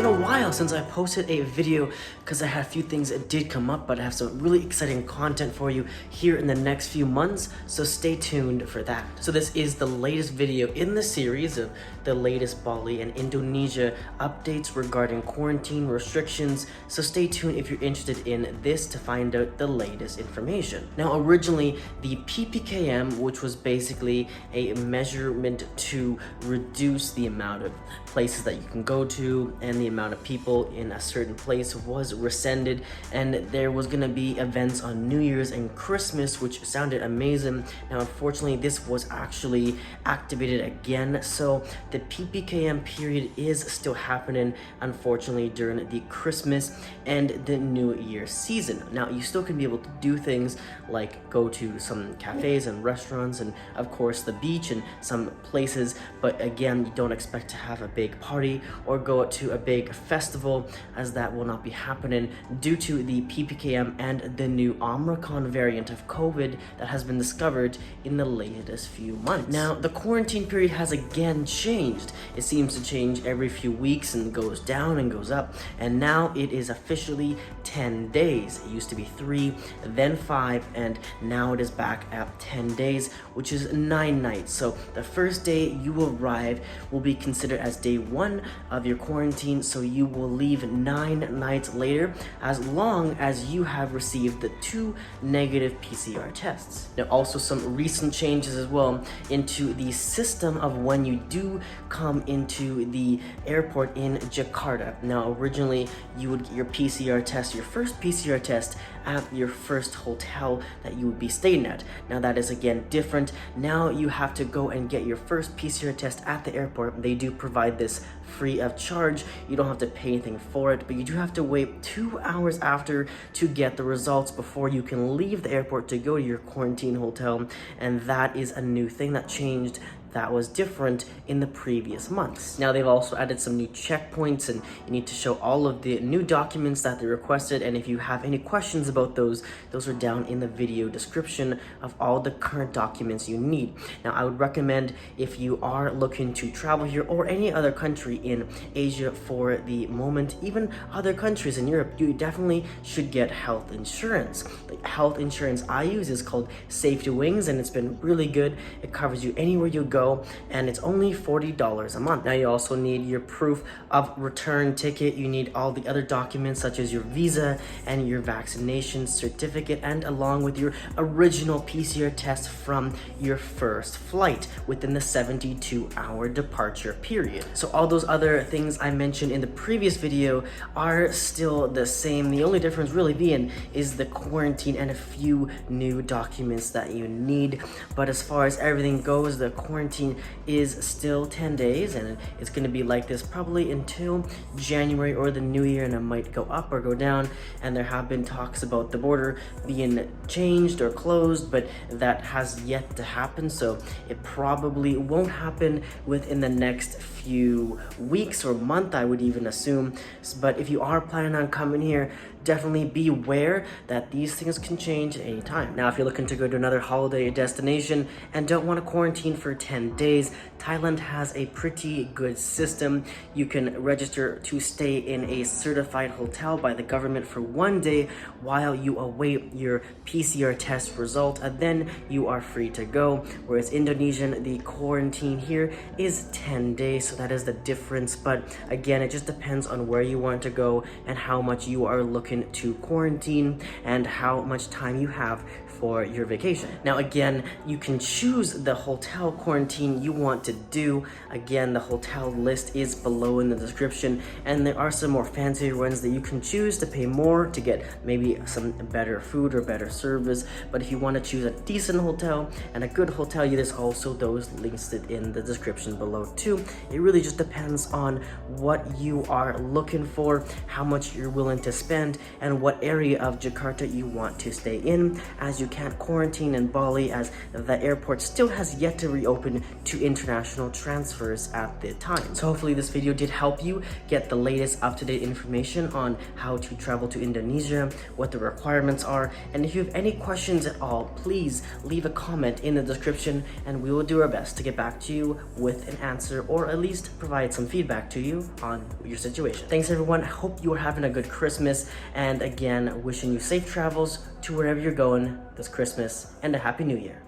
been a while since I posted a video because I had a few things that did come up, but I have some really exciting content for you here in the next few months, so stay tuned for that. So this is the latest video in the series of the latest Bali and Indonesia updates regarding quarantine restrictions, so stay tuned if you're interested in this to find out the latest information. Now originally, the ppkm, which was basically a measurement to reduce the amount of places that you can go to and the amount of people in a certain place, was rescinded, and there was going to be events on New Year's and Christmas, which sounded amazing. Now unfortunately this was actually activated again, so the ppkm period is still happening, unfortunately, during the Christmas and the New Year season. Now you still can be able to do things like go to some cafes and restaurants and of course the beach and some places, but again, you don't expect to have a big party or go to a big festival, as that will not be happening due to the ppkm and the new Omicron variant of COVID that has been discovered in the latest few months. Now the quarantine period has again changed. It seems to change every few weeks and goes down and goes up, and now it is officially 10 days. It used to be 3, then 5, and now it is back at 10 days, which is 9 nights. So the first day you arrive will be considered as day 1 of your quarantine, so you will leave 9 nights later as long as you have received the 2 negative PCR tests. Now also some recent changes as well into the system of when you do come into the airport in Jakarta. Now originally you would get your PCR test, your first PCR test, at your first hotel that you would be staying at. Now that is again different. Now you have to go and get your first PCR test at the airport. They do provide this free of charge. You don't have to pay anything for it, but you do have to wait 2 hours after to get the results before you can leave the airport to go to your quarantine hotel, and that is a new thing that changed. That was different in the previous months. Now they've also added some new checkpoints, and you need to show all of the new documents that they requested, and if you have any questions about those are down in the video description of all the current documents you need. Now I would recommend, if you are looking to travel here or any other country in Asia for the moment, even other countries in Europe, you definitely should get health insurance. The health insurance I use is called Safety Wings, and it's been really good. It covers you anywhere you go, and it's only $40 a month. Now you also need your proof of return ticket. You need all the other documents such as your visa and your vaccination certificate, and along with your original PCR test from your first flight within the 72-hour departure period. So all those other things I mentioned in the previous video are still the same. The only difference really being is the quarantine and a few new documents that you need. But as far as everything goes, the quarantine is still 10 days, and it's going to be like this probably until January or the new year, and it might go up or go down. And there have been talks about the border being changed or closed, but that has yet to happen, so it probably won't happen within the next few weeks or month, I would even assume. But if you are planning on coming here, definitely be aware that these things can change at any time. Now if you're looking to go to another holiday destination and don't want to quarantine for 10 days, Thailand has a pretty good system. You can register to stay in a certified hotel by the government for 1 day while you await your PCR test result, and then you are free to go. Whereas Indonesian, the quarantine here is 10 days, so that is the difference. But again, it just depends on where you want to go and how much you are looking to quarantine and how much time you have for your vacation. Now again, you can choose the hotel quarantine you want to do. Again, the hotel list is below in the description, and there are some more fancier ones that you can choose to pay more to get maybe some better food or better service. But if you want to choose a decent hotel and a good hotel, there's also those listed in the description below too. It really just depends on what you are looking for, how much you're willing to spend, and what area of Jakarta you want to stay in, as you can't quarantine in Bali as the airport still has yet to reopen to international transfers at the time. So hopefully this video did help you get the latest up-to-date information on how to travel to Indonesia, what the requirements are, and if you have any questions at all, please leave a comment in the description and we will do our best to get back to you with an answer, or at least provide some feedback to you on your situation. Thanks everyone, I hope you are having a good Christmas, and again, wishing you safe travels to wherever you're going this Christmas, and a Happy New Year.